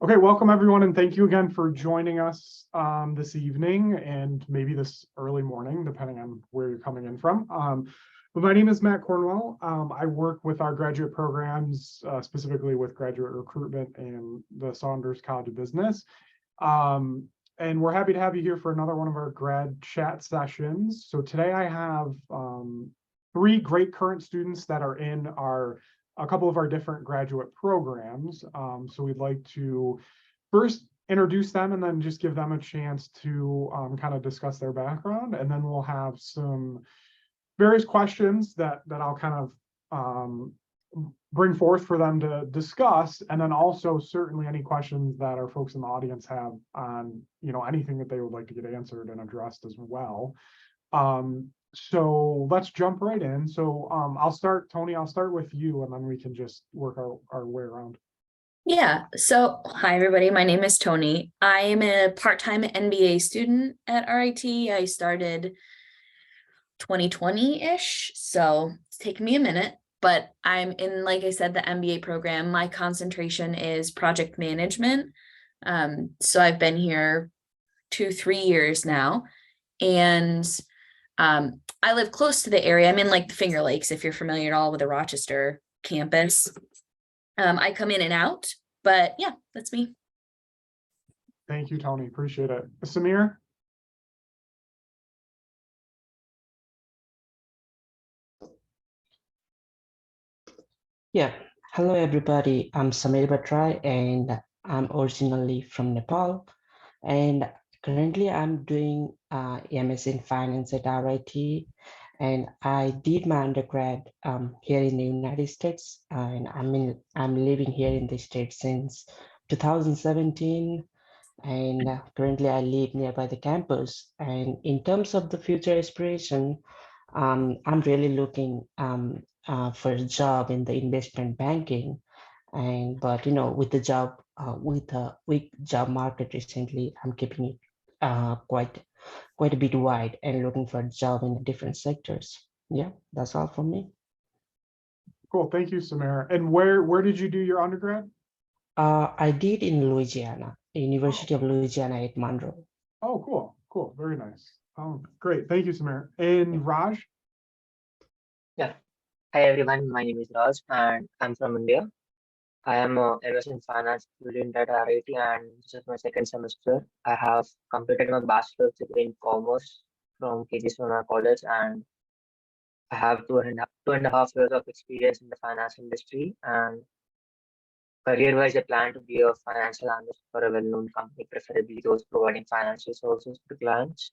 Okay, welcome everyone, and thank you again for joining us this evening and maybe this early morning, depending on where you're coming in from. But my name is Matt Cornwell. I work with our graduate programs, specifically with graduate recruitment and the Saunders College of Business. And we're happy to have you here for another one of our grad chat sessions. So today I have three great current students that are in a couple of our different graduate programs. So we'd like to first introduce them and then just give them a chance to kind of discuss their background. And then we'll have some various questions that I'll kind of bring forth for them to discuss. And then also certainly any questions that our folks in the audience have on, anything that they would like to get answered and addressed as well. So let's jump right in. So I'll start, Tony, I'll start with you and then we can just work our way around. Yeah. So, hi, everybody. My name is Tony. I am a part-time MBA student at RIT. I started 2020-ish, so it's taken me a minute, but I'm in, like I said, the MBA program. My concentration is project management. So I've been here 2-3 years now, and I live close to the area. I'm in like the Finger Lakes, if you're familiar at all with the Rochester campus. I come in and out, but yeah, that's me. Thank you, Tony. Appreciate it. Samir? Yeah, hello everybody. I'm Samir Batrai and I'm originally from Nepal. And currently I'm doing MS in Finance at RIT. And I did my undergrad here in the United States. And I'm living here in the States since 2017. And currently I live nearby the campus. And in terms of the future aspiration, I'm really looking for a job in the investment banking, but with the job with a weak job market recently, I'm keeping it quite a bit wide and looking for a job in different sectors. Yeah, that's all from me. Cool. Thank you, Samir. And where did you do your undergrad? I did in Louisiana, University of Louisiana at Monroe. Oh, cool. Cool. Very nice. Great. Thank you, Samir. And Raj? Yeah. Hi everyone, my name is Raj and I'm from India. I am a MS in Finance student at RIT and this is my second semester. I have completed my bachelor's degree in commerce from KG Sona College and I have two and a half years of experience in the finance industry, and career-wise I plan to be a financial analyst for a well-known company, preferably those providing financial services to clients.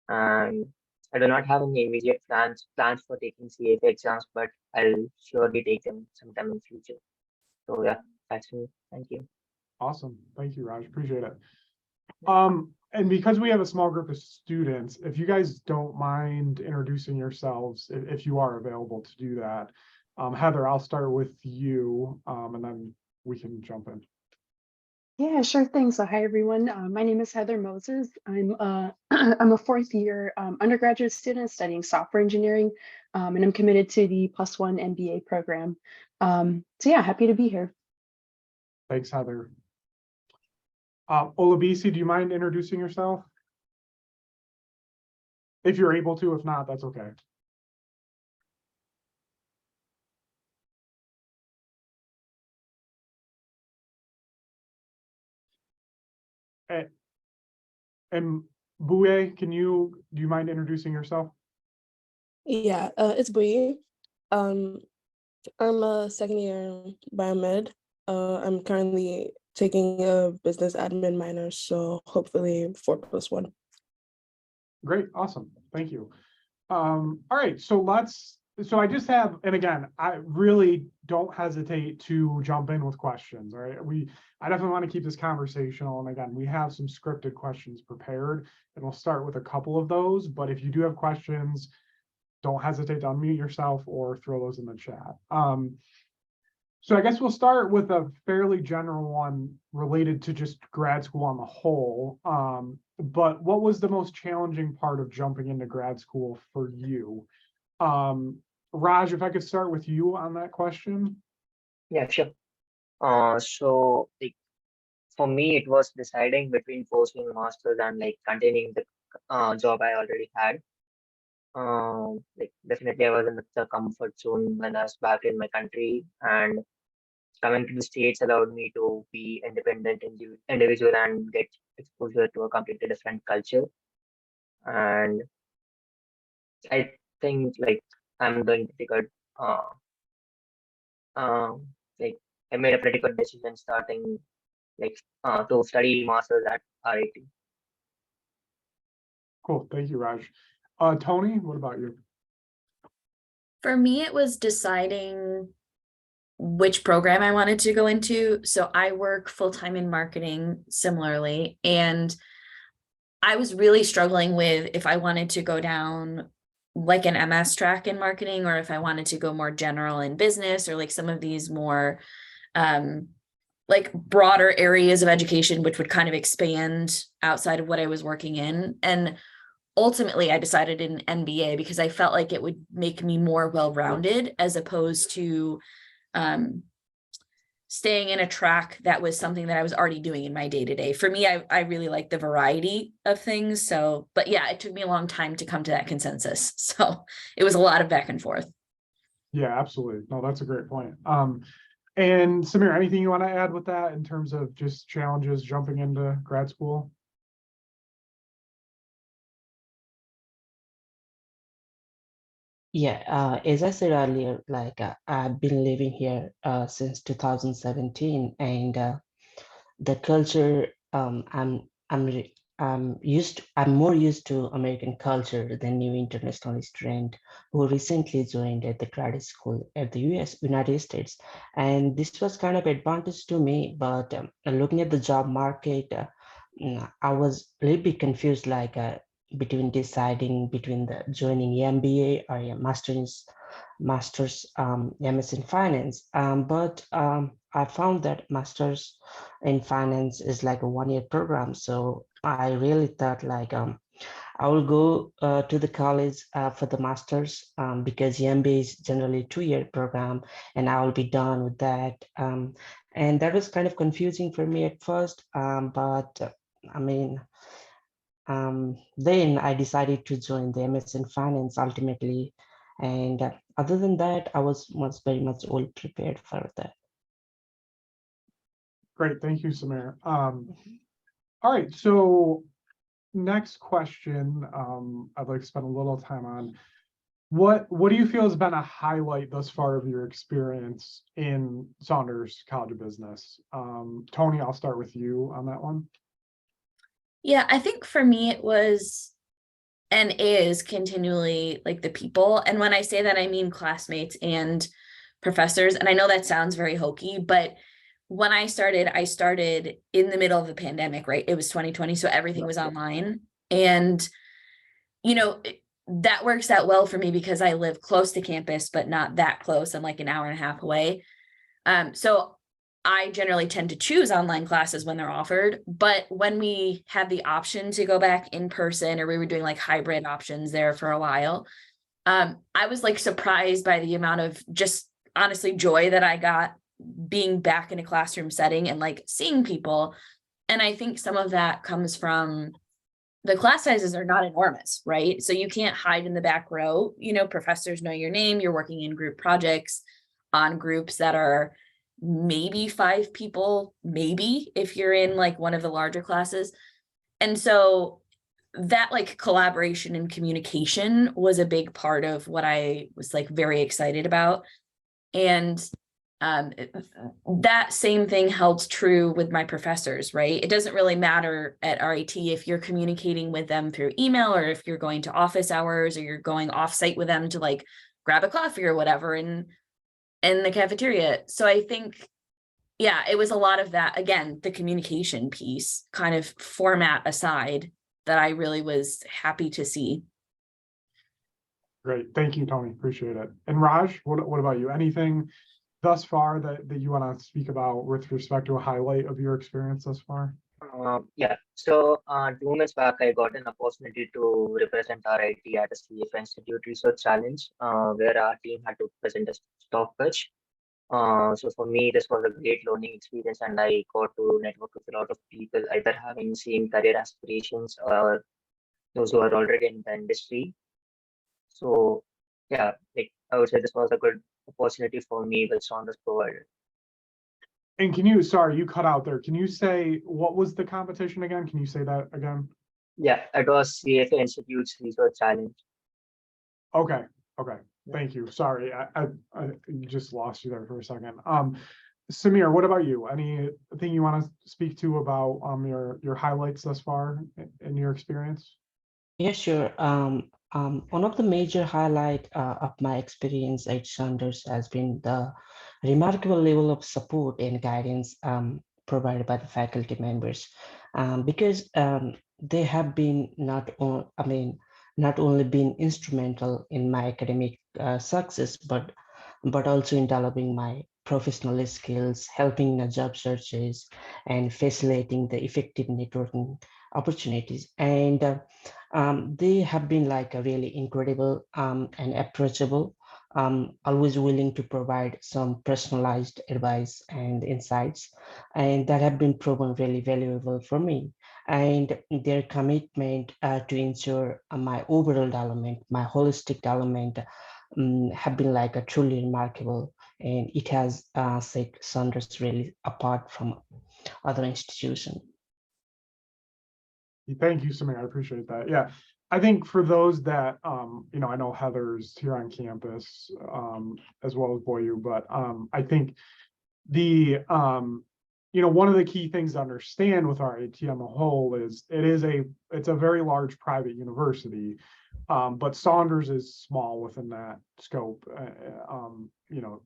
And I do not have any immediate plans for taking CFA exams, but I'll surely take them sometime in the future. So yeah, that's me. Thank you. Awesome. Thank you, Raj. Appreciate it. And because we have a small group of students, if you guys don't mind introducing yourselves, if you are available to do that. Heather, I'll start with you, and then we can jump in. Yeah, sure thing. So hi, everyone. My name is Heather Moses. I'm I'm a fourth year undergraduate student studying software engineering, and I'm committed to the +1 MBA program. So yeah, happy to be here. Thanks, Heather. Olabisi, do you mind introducing yourself? If you're able to, if not, that's okay. And Bouye, do you mind introducing yourself? Yeah, it's Bui. I'm a second year biomed. I'm currently taking a business admin minor, so hopefully 4+1. Great, awesome, thank you. All right, so I just have, and again, I really don't hesitate to jump in with questions. All right, I definitely want to keep this conversational, and again, we have some scripted questions prepared, and we'll start with a couple of those. But if you do have questions, don't hesitate to unmute yourself or throw those in the chat. So I guess we'll start with a fairly general one related to just grad school on the whole. But what was the most challenging part of jumping into grad school for you? Raj, if I could start with you on that question. Yeah, sure. So like for me, it was deciding between pursuing masters and like continuing the job I already had. Like definitely, I was in the comfort zone when I was back in my country, and coming to the States allowed me to be independent individual and get exposure to a completely different culture. And I think like I'm doing pretty good. Uh, like I made a pretty good decision starting like to study masters at RIT. Cool. Thank you, Raj. Tony, what about you? For me, it was deciding which program I wanted to go into. So I work full-time in marketing similarly, and I was really struggling with if I wanted to go down like an MS track in marketing, or if I wanted to go more general in business, or like some of these more like broader areas of education, which would kind of expand outside of what I was working in. And ultimately I decided in MBA because I felt like it would make me more well-rounded, as opposed to staying in a track that was something that I was already doing in my day-to-day. For me, I really like the variety of things. So, but yeah, it took me a long time to come to that consensus. So it was a lot of back and forth. Yeah, absolutely. No, that's a great point. And Samir, anything you want to add with that in terms of just challenges jumping into grad school? Yeah, as I said earlier, like I've been living here since 2017, and the culture I'm more used to American culture than new international student who recently joined at the grad school at the United States, and this was kind of advantage to me. But looking at the job market, I was a little bit confused, like between deciding between the joining MBA or a master's MS in finance. But I found that master's in finance is like a 1-year program. So I really thought like I will go to the college for the master's because MBA is generally 2-year program, and I will be done with that. And that was kind of confusing for me at first, but I mean, then I decided to join the MS in finance ultimately. And other than that, I was very much well prepared for that. Great. Thank you, Samir. All right. So next question, I'd like to spend a little time on. What do you feel has been a highlight thus far of your experience in Saunders College of Business? Tony, I'll start with you on that one. Yeah, I think for me it was and is continually like the people. And when I say that, I mean classmates and professors. And I know that sounds very hokey, but when I started in the middle of the pandemic, right? It was 2020, so everything was online. And, you know, that works out well for me because I live close to campus, but not that close. I'm like an hour and a half away. So I generally tend to choose online classes when they're offered, but when we had the option to go back in person, or we were doing like hybrid options there for a while, I was like surprised by the amount of just honestly joy that I got being back in a classroom setting and like seeing people. And I think some of that comes from the class sizes are not enormous, right? So you can't hide in the back row. You know, professors know your name. You're working in group projects on groups that are maybe 5 people, maybe if you're in like one of the larger classes. And so that like collaboration and communication was a big part of what I was like very excited about. And that same thing held true with my professors, right? It doesn't really matter at RIT if you're communicating with them through email, or if you're going to office hours, or you're going offsite with them to like grab a coffee or whatever in the cafeteria. So I think, yeah, it was a lot of that. Again, the communication piece, kind of format aside, that I really was happy to see. Great. Thank you, Tony. Appreciate it. And Raj, what about you? Anything thus far that you want to speak about with respect to a highlight of your experience thus far? Yeah, so 2 months back, I got an opportunity to represent RIT at a CF Institute Research Challenge, where our team had to present a stock pitch. So for me, this was a great learning experience, and I got to network with a lot of people, either having same career aspirations or those who are already in the industry. So yeah, like I would say this was a good opportunity for me which Saunders provided. And can you, sorry, you cut out there. Can you say, what was the competition again? Can you say that again? Yeah, it was CFA Institute's Research Challenge. Okay, okay, Yeah. thank you. Sorry, I just lost you there for a second. Samir, what about you? Anything you want to speak to about your highlights thus far in your experience? Yeah, sure. One of the major highlight of my experience at Saunders has been the remarkable level of support and guidance provided by the faculty members, because they have been not only been instrumental in my academic success, but also in developing my professional skills, helping in the job searches, and facilitating the effective networking opportunities. And they have been like a really incredible and approachable, always willing to provide some personalized advice and insights, and that have been proven really valuable for me. And their commitment to ensure my overall development, my holistic development, have been like a truly remarkable, and it has set Saunders really apart from other institutions. Thank you, Samir. I appreciate that. Yeah. I think for those that, I know Heather's here on campus, as well as Boyu, but I think the, one of the key things to understand with our AT on the whole is it's a very large private university, but Saunders is small within that scope.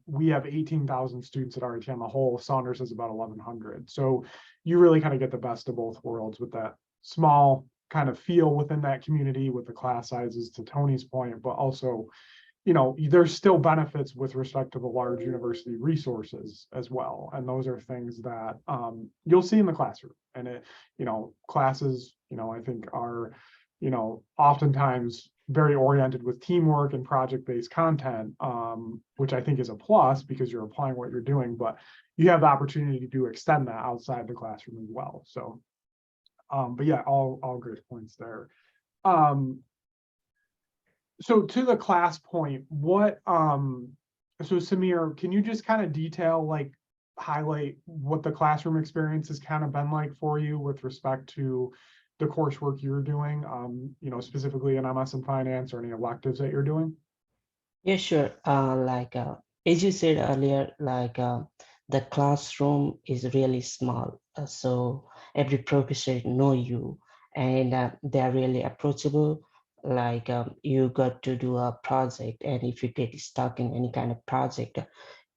We have 18,000 students at RIT on the whole. Saunders is about 1,100. So you really kind of get the best of both worlds with that small kind of feel within that community with the class sizes, to Tony's point, but also, there's still benefits with respect to the large university resources as well. And those are things that you'll see in the classroom. And classes, I think are, oftentimes very oriented with teamwork and project-based content, which I think is a plus because you're applying what you're doing, but you have the opportunity to extend that outside the classroom as well. So but yeah, all great points there. So to the class point, so Samir, can you just kind of detail, like highlight what the classroom experience has kind of been like for you with respect to the coursework you're doing, specifically in MS and finance, or any electives that you're doing? Yeah, sure. As you said earlier, the classroom is really small, so every professor know you, and they are really approachable. You got to do a project, and if you get stuck in any kind of project,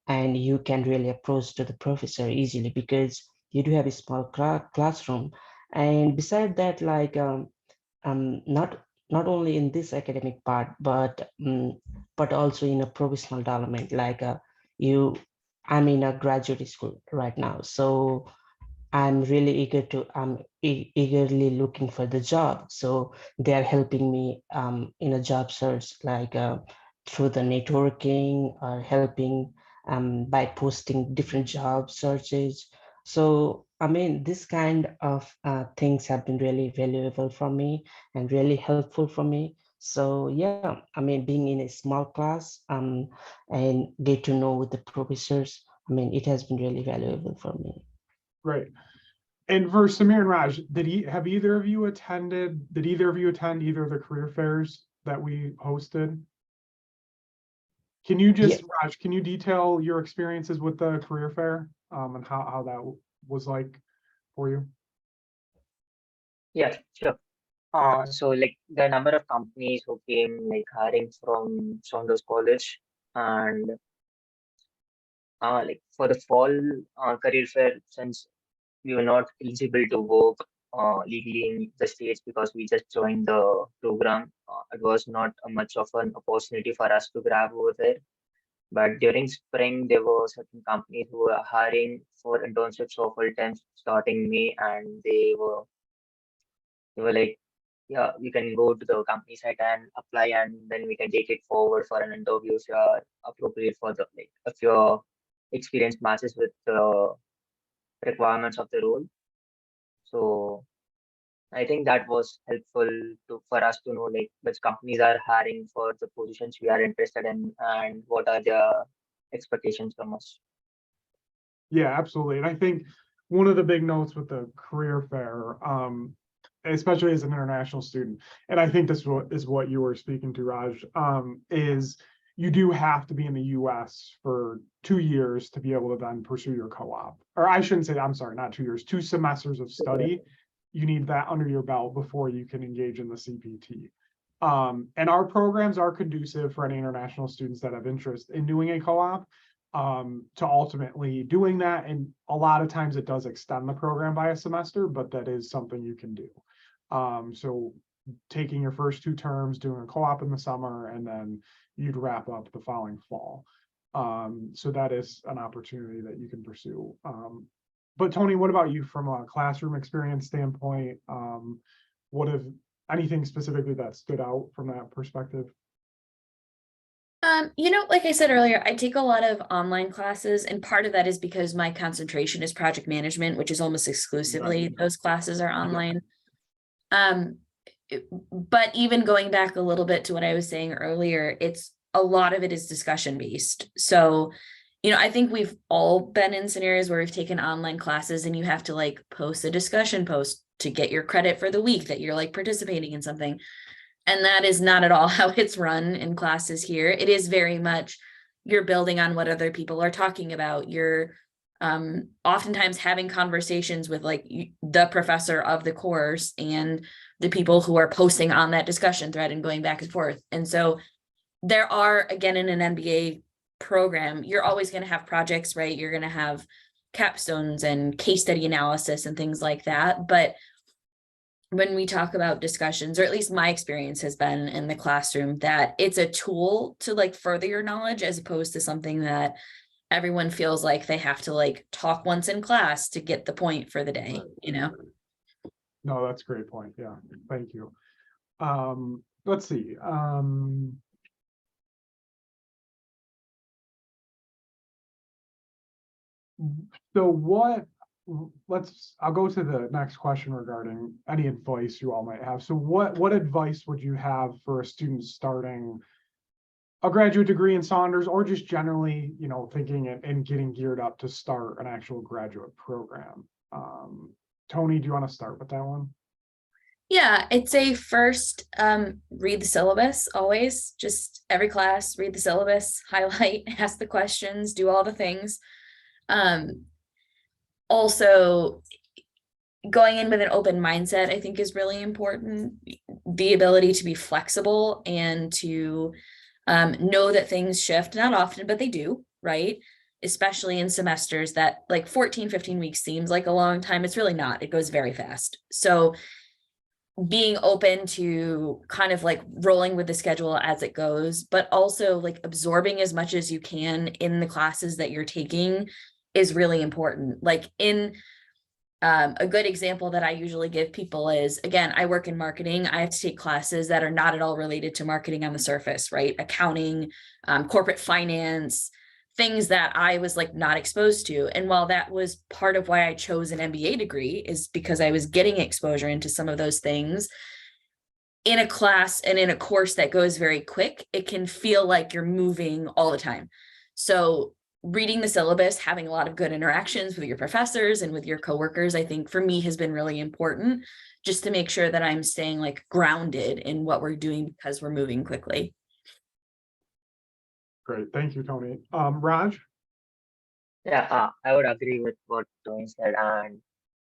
and you can really approach to the professor easily because you do have a small classroom. And beside that, not only in this academic part, but also in a professional development. You, I'm in a graduate school right now, so I'm really eagerly looking for the job. So they are helping me in a job search, through the networking, or helping by posting different job searches. So this kind of things have been really valuable for me and really helpful for me. So yeah, being in a small class and get to know with the professors, it has been really valuable for me. Great. And for Samir and Raj, did either of you attend either of the career fairs that we hosted? Can you just, Raj, can you detail your experiences with the career fair, and how that was like for you? Yeah, sure. So like the number of companies who came like hiring from Saunders College, and like for the fall career fair, since we were not eligible to work legally in the States because we just joined the program, it was not much of an opportunity for us to grab over there. But during spring, there were certain companies who were hiring for internships or full time starting May, and they were like, yeah, you can go to the company site and apply, and then we can take it forward for an interview if you are appropriate for the, like if you're experience matches with the requirements of the role. So I think that was helpful for us to know like which companies are hiring for the positions we are interested in and what are their expectations from us. Yeah, absolutely. And I think one of the big notes with the career fair, especially as an international student, and I think this is what you were speaking to, Raj, is you do have to be in the US for 2 years to be able to then pursue your co-op. Or I shouldn't say, I'm sorry, not 2 years, 2 semesters of study. You need that under your belt before you can engage in the CPT. And our programs are conducive for any international students that have interest in doing a co-op, to ultimately doing that. And a lot of times it does extend the program by a semester, but that is something you can do. So taking your first 2 terms, doing a co-op in the summer, and then you'd wrap up the following fall. So that is an opportunity that you can pursue. But Tony, what about you from a classroom experience standpoint? What have anything specifically that stood out from that perspective? Like I said earlier, I take a lot of online classes, and part of that is because my concentration is project management, which is almost exclusively those classes are online. But even going back a little bit to what I was saying earlier, it's a lot of it is discussion based. So, I think we've all been in scenarios where we've taken online classes and you have to like post a discussion post to get your credit for the week that you're like participating in something. And that is not at all how it's run in classes here. It is very much you're building on what other people are talking about. You're oftentimes having conversations with like the professor of the course and the people who are posting on that discussion thread and going back and forth. And so there are, again, in an MBA program, you're always going to have projects, right? You're going to have capstones and case study analysis and things like that. But when we talk about discussions, or at least my experience has been in the classroom, that it's a tool to like further your knowledge as opposed to something that everyone feels like they have to like talk once in class to get the point for the day, No, that's a great point. Yeah, thank you. Let's see. So I'll go to the next question regarding any advice you all might have. So what advice would you have for a student starting a graduate degree in Saunders, or just generally, thinking and getting geared up to start an actual graduate program? Tony, do you want to start with that one? Yeah, I'd say first, read the syllabus always. Just every class, read the syllabus, highlight, ask the questions, do all the things. Also, going in with an open mindset, I think, is really important. The ability to be flexible and to know that things shift, not often, but they do, right? Especially in semesters that like 14, 15 weeks seems like a long time. It's really not. It goes very fast. So being open to kind of like rolling with the schedule as it goes, but also like absorbing as much as you can in the classes that you're taking is really important. Like in a good example that I usually give people is, again, I work in marketing. I have to take classes that are not at all related to marketing on the surface, right? Accounting, corporate finance, things that I was like not exposed to. And while that was part of why I chose an MBA degree, is because I was getting exposure into some of those things in a class and in a course that goes very quick, it can feel like you're moving all the time. So reading the syllabus, having a lot of good interactions with your professors and with your coworkers, I think for me has been really important, just to make sure that I'm staying like grounded in what we're doing because we're moving quickly. Great, thank you, Tony. Raj? Yeah, I would agree with what Tony said, and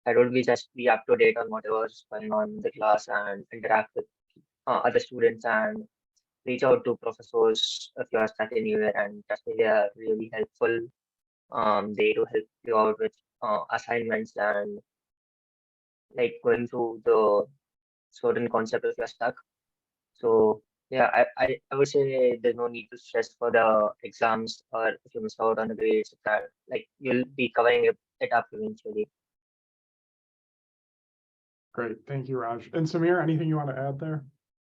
I would just be up to date on whatever's going on in the class and interact with other students and reach out to professors if you are stuck anywhere, and trust me, they are really helpful. They do help you out with assignments and like going through the certain concept if you're stuck. So yeah, I would say there's no need to stress for the exams, or if you miss out on the grades, that like you'll be covering it up eventually. Great, thank you, Raj. And Samir, anything you want to add there?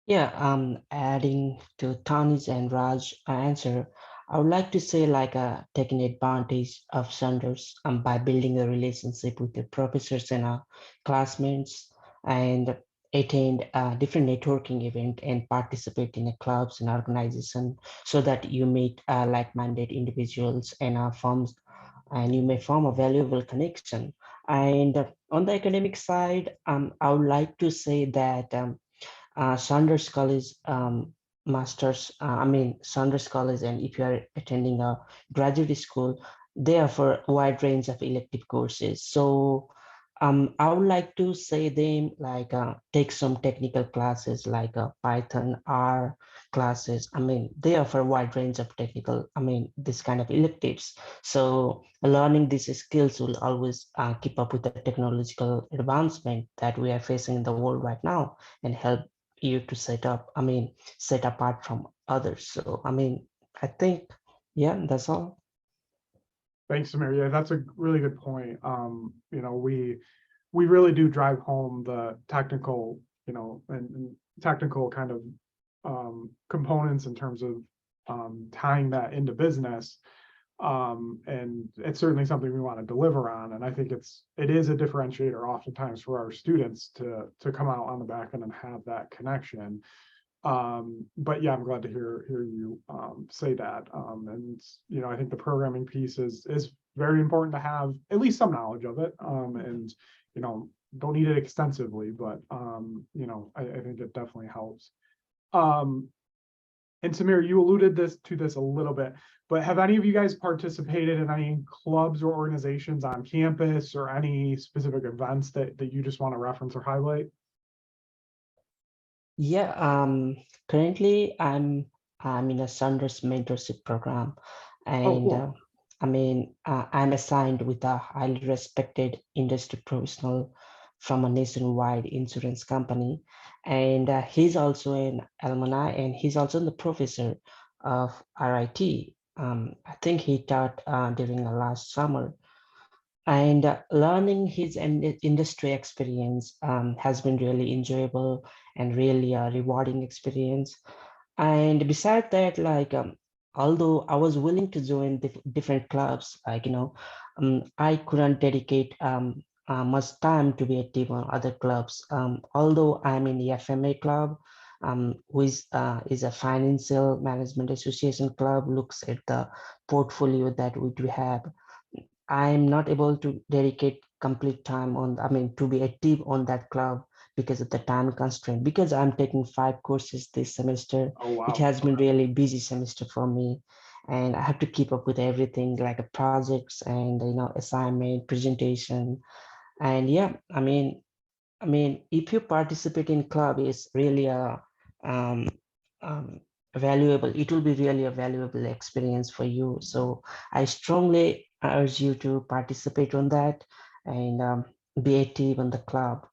Yeah, adding to Tony's and Raj's answer, I would like to say like taking advantage of Saunders by building a relationship with the professors and classmates, and attend different networking event and participate in clubs and organization, so that you meet like-minded individuals and forms, and you may form a valuable connection. And on the academic side, I would like to say that Saunders College Saunders College, and if you are attending a graduate school, they offer a wide range of elective courses. So I would like to say them like take some technical classes like Python, R classes. I mean, they offer a wide range of technical, this kind of electives. So learning these skills will always keep up with the technological advancement that we are facing in the world right now, and help you to set apart from others. So I think, yeah, that's all. Thanks, Samir. Yeah, that's a really good point. We really do drive home the technical, and technical kind of components in terms of tying that into business. And it's certainly something we want to deliver on. And I think it is a differentiator oftentimes for our students to come out on the back end and have that connection. But yeah, I'm glad to hear you say that. And I think the programming piece is very important to have at least some knowledge of it. And don't need it extensively, but I think it definitely helps. And Samir, you alluded to this a little bit, but have any of you guys participated in any clubs or organizations on campus, or any specific events that you just want to reference or highlight? Yeah, currently I'm in a Saunders mentorship program, and Cool. I'm assigned with a highly respected industry professional from a nationwide insurance company, and he's also an alumni, and he's also the professor of RIT. I think he taught during the last summer, and learning his industry experience has been really enjoyable and really a rewarding experience. And beside that, like although I was willing to join different clubs, like I couldn't dedicate much time to be active on other clubs. Although I'm in the FMA club, which is a financial management association club, looks at the portfolio that we do have. I'm not able to dedicate complete time on, to be active on that club because of the time constraint, because I'm taking 5 courses this semester. Oh, wow. It has been really busy semester for me, and I have to keep up with everything like projects and assignment, presentation. And yeah, if you participate in club, is really um, um, valuable. It will be really a valuable experience for you. So I strongly urge you to participate on that, and be active in the club.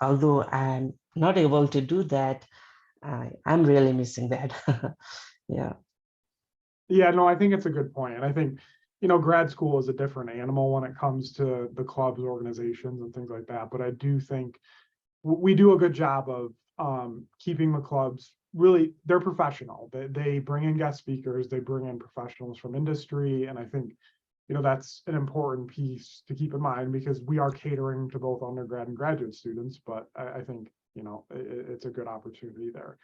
Although I'm not able to do that, I'm really missing that. Yeah. Yeah, no, I think it's a good point. And I think, grad school is a different animal when it comes to the clubs, organizations, and things like that. But I do think we do a good job of keeping the clubs really, they're professional. They bring in guest speakers, they bring in professionals from industry. And I think, that's an important piece to keep in mind, because we are catering to both undergrad and graduate students. But I think, it's a good opportunity there.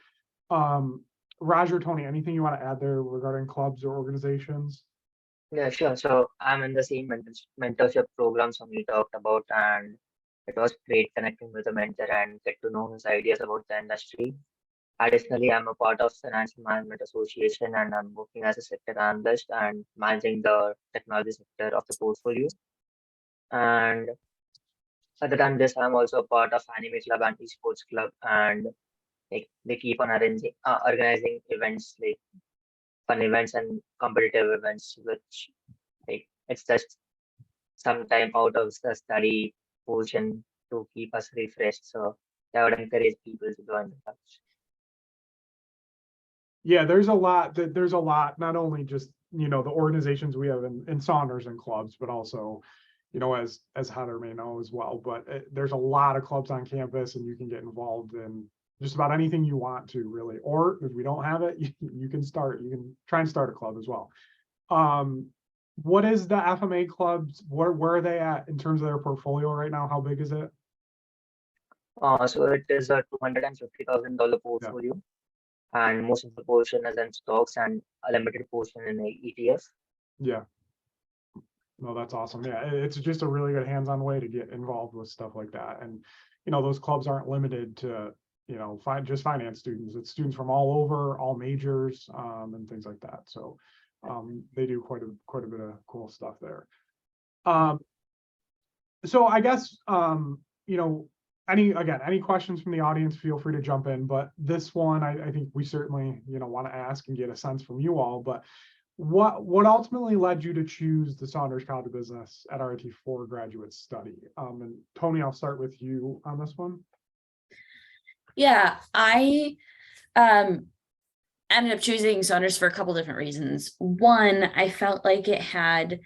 Raj or Tony, anything you want to add there regarding clubs or organizations? Yeah, sure. So I'm in the same mentorship program Samir talked about, and it was great connecting with the mentor and get to know his ideas about the industry. Additionally, I'm a part of Financial Management Association, and I'm working as a sector analyst and managing the technology sector of the portfolio. And other than this, I'm also a part of Anime Club and Esports Club, and like they keep on organizing events, like fun events and competitive events, which like it's just some time out of the study portion to keep us refreshed. So I would encourage people to join the clubs. Yeah, there's a lot, not only just, the organizations we have in Saunders and clubs, but also, as Heather may know as well. But there's a lot of clubs on campus, and you can get involved in just about anything you want to, really. Or if we don't have it, you can try and start a club as well. What is the FMA clubs? Where are they at in terms of their portfolio right now? How big is it? So it is a $250,000 portfolio, and most of the portion is in stocks and a limited portion in a ETF. Yeah. No, that's awesome. Yeah, it's just a really good hands-on way to get involved with stuff like that. And, those clubs aren't limited to, just finance students. It's students from all over, all majors, and things like that. So they do quite a bit of cool stuff there. So I guess, any questions from the audience, feel free to jump in. But this one, I think we certainly, want to ask and get a sense from you all. But what ultimately led you to choose the Saunders College of Business at RIT for graduate study? And Tony, I'll start with you on this one. Yeah, I ended up choosing Saunders for a couple different reasons. One, I felt like it had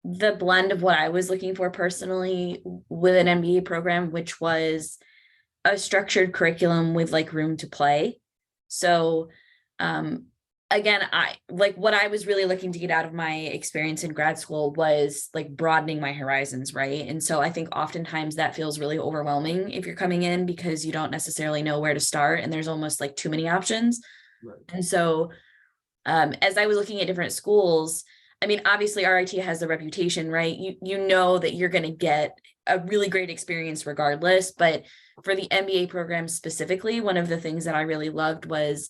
the blend of what I was looking for personally with an MBA program, which was a structured curriculum with like room to play. So again, I like what I was really looking to get out of my experience in grad school was like broadening my horizons, right? And so I think oftentimes that feels really overwhelming if you're coming in because you don't necessarily know where to start and there's almost like too many options. Right. And so as I was looking at different schools, I mean, obviously RIT has the reputation, right? You know that you're going to get a really great experience regardless. But for the MBA program specifically, one of the things that I really loved was,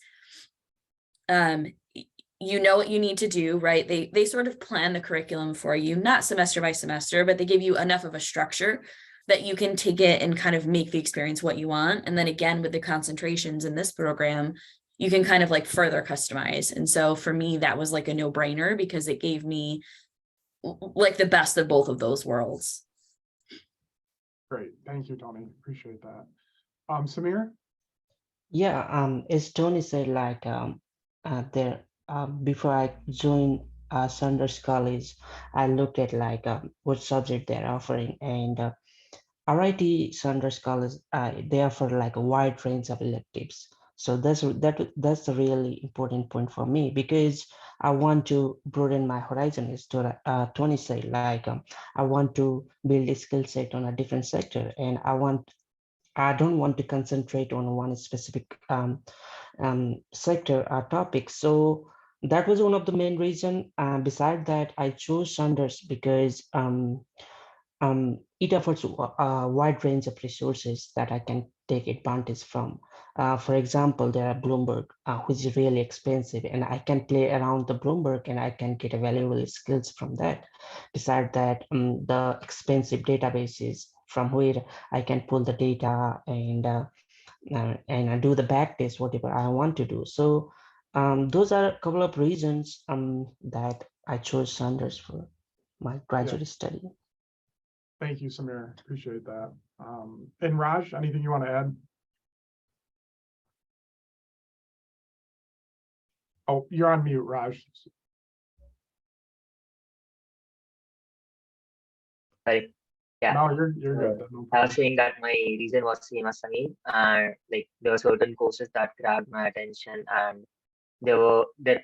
you know what you need to do, right? They sort of plan the curriculum for you, not semester by semester, but they give you enough of a structure that you can take it and kind of make the experience what you want. And then again, with the concentrations in this program, you can kind of like further customize. And so for me, that was like a no-brainer because it gave me like the best of both of those worlds. Great. Thank you, Tony. Appreciate that. Samir? Yeah, as Tony said, like before I joined Saunders College, I looked at like what subject they're offering, and RIT Saunders College they offer like a wide range of electives. So that's the really important point for me because I want to broaden my horizon. As Tony said, like I want to build a skill set on a different sector, and I don't want to concentrate on one specific sector or topic. So that was one of the main reason. Beside that, I chose Saunders because it offers a wide range of resources that I can take advantage from. For example, there are Bloomberg, which is really expensive, and I can play around the Bloomberg and I can get valuable skills from that. Besides that, the expensive databases from where I can pull the data and I do the back test, whatever I want to do. So those are a couple of reasons that I chose Saunders for my graduate study. Thank you, Samir. Appreciate that. And Raj, anything you want to add? Oh, you're on mute, Raj. Sorry. Yeah. No, you're good. No I was problem. saying that my reason was same as Sunny, and like there were certain courses that grabbed my attention, and there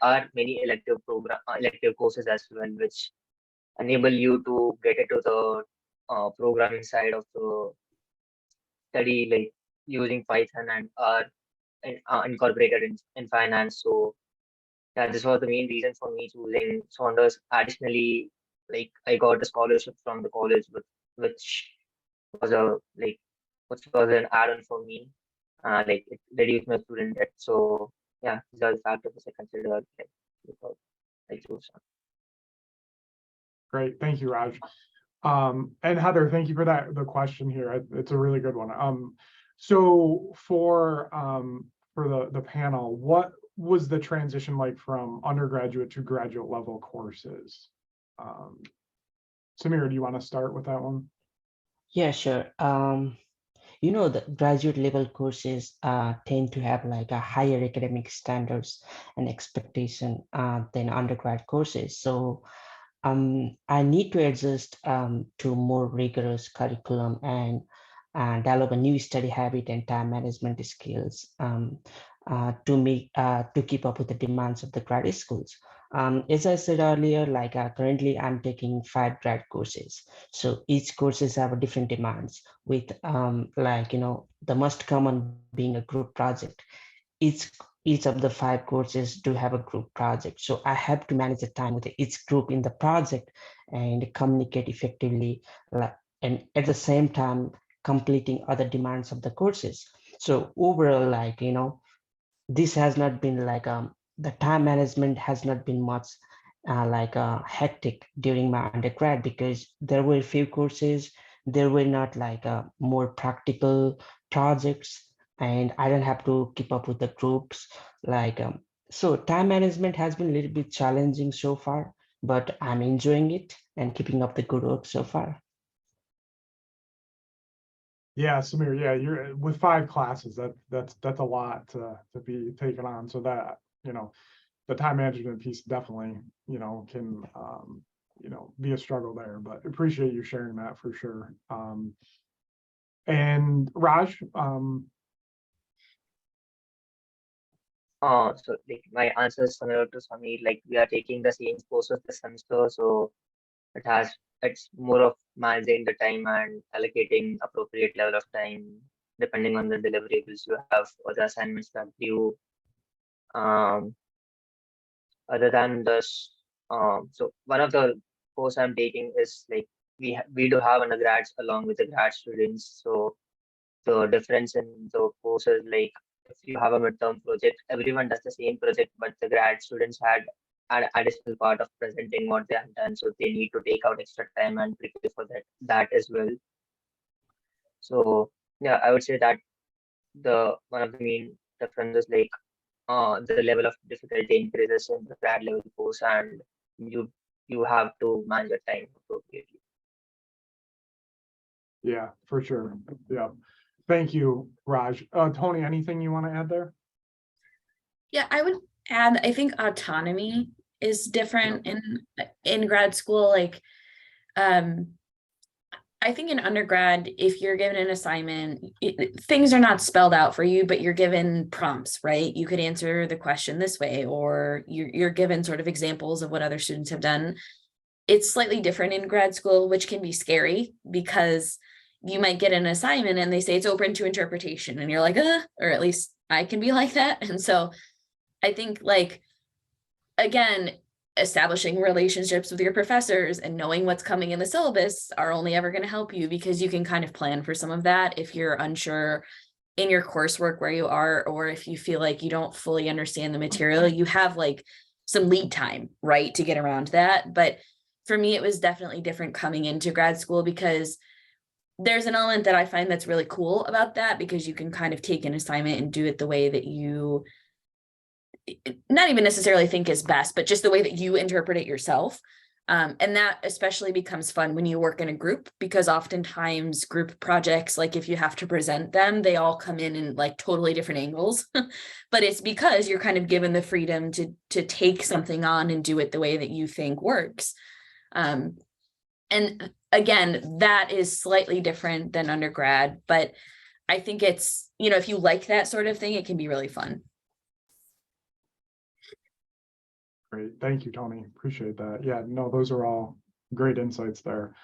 are many elective courses as well, which enable you to get into the programming side of the study, like using Python and are incorporated in finance. So yeah, this was the main reason for me choosing Saunders. Additionally, like I got a scholarship from the college, which was which was an add-on for me. Like it reduced my student debt. So yeah, these are the factors I considered like before I chose. Great. Thank you, Raj. And Heather, thank you for the question here. It's a really good one. So for the panel, what was the transition like from undergraduate to graduate level courses? Samir, do you want to start with that one? Yeah, sure. The graduate level courses tend to have like a higher academic standards and expectation than undergrad courses. So I need to adjust to more rigorous curriculum and develop a new study habit and time management skills to keep up with the demands of the graduate schools. As I said earlier, like currently I'm taking 5 grad courses. So each courses have a different demands with like, the must come on being a group project. Each each of the 5 courses do have a group project. So I have to manage the time with each group in the project and communicate effectively, and at the same time completing other demands of the courses. So overall, like, this has not been like the time management has not been much hectic during my undergrad, because there were few courses, there were not like more practical projects, and I don't have to keep up with the groups. So time management has been a little bit challenging so far, but I'm enjoying it and keeping up the good work so far. Yeah, Samir, yeah, you're with 5 classes, that's a lot to be taken on. So that, the time management piece definitely, can, be a struggle there, but appreciate you sharing that for sure. And Raj, So like my answer is similar to Samir, like we are taking the same courses this semester, so it's more of managing the time and allocating appropriate level of time depending on the deliverables you have or the assignments that you um other than this so one of the course I'm taking is like we do have undergrads along with the grad students. So the difference in the courses, like if you have a midterm project, everyone does the same project, but the grad students had an additional part of presenting what they have done, so they need to take out extra time and prepare for that as well. So yeah, I would say that the one of the main differences, like the level of difficulty increases in the grad level course, and you you have to manage your time appropriately. yeah, for sure. Yeah. Thank you, Raj. Tony, anything you want to add there? Yeah, I would add, I think autonomy is different in grad school. Like, I think in undergrad, if you're given an assignment, things are not spelled out for you, but you're given prompts, right? You could answer the question this way, or you're given sort of examples of what other students have done. It's slightly different in grad school, which can be scary because you might get an assignment and they say it's open to interpretation, and you're like, or at least I can be like that. And so I think, like, again, establishing relationships with your professors and knowing what's coming in the syllabus are only ever going to help you, because you can kind of plan for some of that if you're unsure in your coursework where you are, or if you feel like you don't fully understand the material, you have like some lead time, right, to get around that. But for me, it was definitely different coming into grad school, because there's an element that I find that's really cool about that, because you can kind of take an assignment and do it the way that you not even necessarily think is best, but just the way that you interpret it yourself. And that especially becomes fun when you work in a group, because oftentimes group projects, like if you have to present them, they all come in like totally different angles. But it's because you're kind of given the freedom to take something on and do it the way that you think works. And again, that is slightly different than undergrad, but I think it's, if you like that sort of thing, it can be really fun. Great. Thank you, Tony. Appreciate that. Yeah, no, those are all great insights there.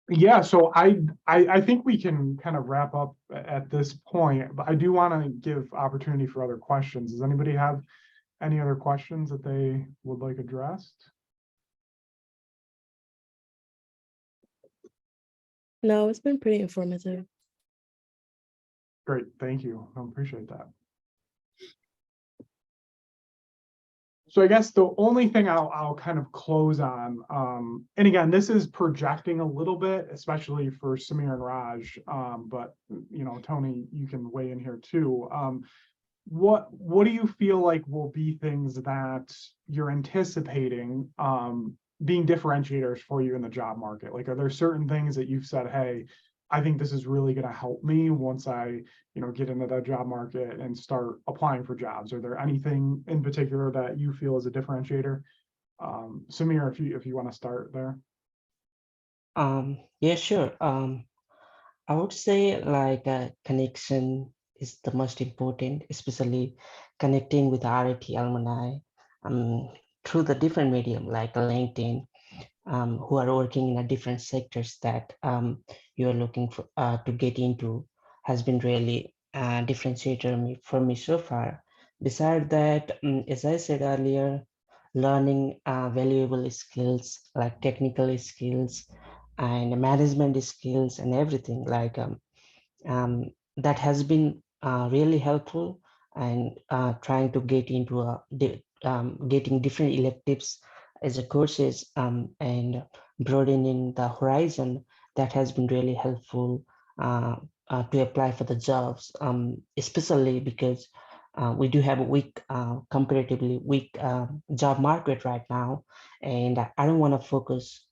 Yeah, so I think we can kind of wrap up at this point, but I do want to give opportunity for other questions. Does anybody have any other questions that they would like addressed? No, it's been pretty informative. Great, thank you. I appreciate that. So I guess the only thing I'll kind of close on, and again, this is projecting a little bit, especially for Samir and Raj, but Tony, you can weigh in here too. What do you feel like will be things that you're anticipating being differentiators for you in the job market? Like, are there certain things that you've said, hey, I think this is really going to help me once I, get into the job market and start applying for jobs? Are there anything in particular that you feel is a differentiator? Samir, if you want to start there. Yeah, sure. I would say like a connection is the most important, especially connecting with RIT alumni through the different medium like LinkedIn, who are working in a different sectors that you are looking for to get into, has been really a differentiator for me so far. Besides that, as I said earlier, learning valuable skills like technical skills and management skills and everything like that has been really helpful, and trying to get into getting different electives as a courses and broadening the horizon, that has been really helpful to apply for the jobs, especially because we do have a weak, comparatively weak job market right now, and I don't want to focus.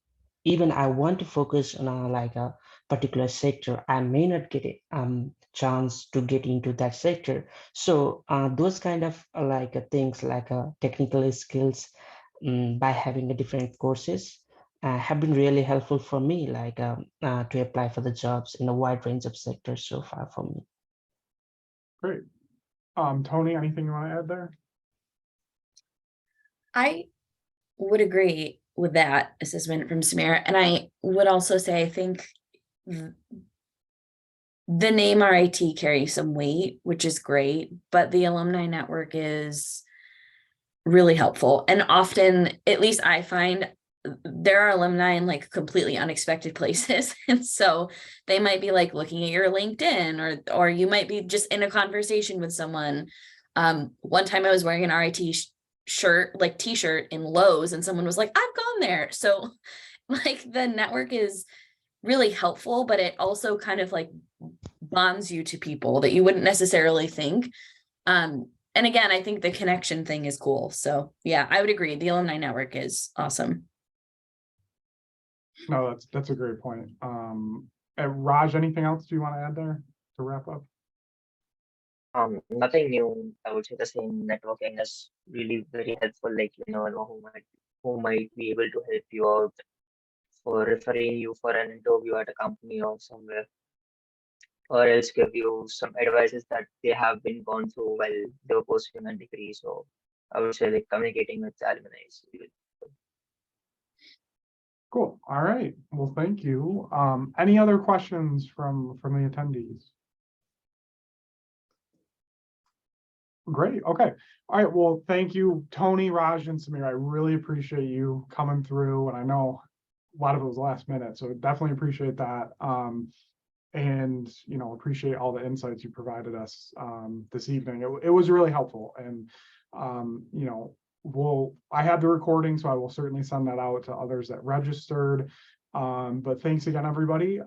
Even I want to focus on like a particular sector, I may not get a chance to get into that sector. So those kind of things like technical skills by having a different courses have been really helpful for me, like to apply for the jobs in a wide range of sectors so far for me. Great. Tony, anything you want to add there? I would agree with that assessment from Samir. And I would also say, I think the name RIT carries some weight, which is great, but the alumni network is really helpful. And often, at least I find, there are alumni in like completely unexpected places. And so they might be like looking at your LinkedIn, or you might be just in a conversation with someone. One time I was wearing an RIT shirt, like t-shirt in Lowe's, and someone was like, I've gone there. So like the network is really helpful, but it also kind of like bonds you to people that you wouldn't necessarily think. And again, I think the connection thing is cool. So yeah, I would agree. The alumni network is awesome. No, that's a great point. Raj, anything else you want to add there to wrap up? Nothing new. I would say the same. Networking is really very helpful. Like, you never know who might be able to help you out for referring you for an interview at a company or somewhere, or else give you some advices that they have been gone through while they were pursuing a degree. So I would say like communicating with alumni is really good. Cool. All right. Well, thank you. Any other questions from the attendees? Great. Okay. All right. Well, thank you, Tony, Raj, and Samir. I really appreciate you coming through. And I know a lot of it was last minute, so definitely appreciate that. And appreciate all the insights you provided us this evening. It was really helpful. And I have the recording, so I will certainly send that out to others that registered. But thanks again, everybody.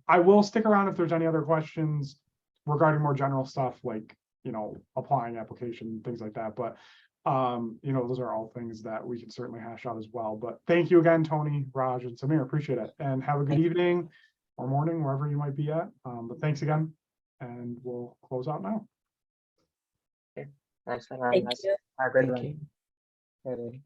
I will stick around if there's any other questions regarding more general stuff like applying application, things like that. But those are all things that we can certainly hash out as well. But thank you again, Tony, Raj, and Samir. Appreciate it. And have a good evening or morning, wherever you might be at. But thanks again, and we'll close out now. Thanks for having Thank us. you. Have a good Thank one. you. Bye-bye.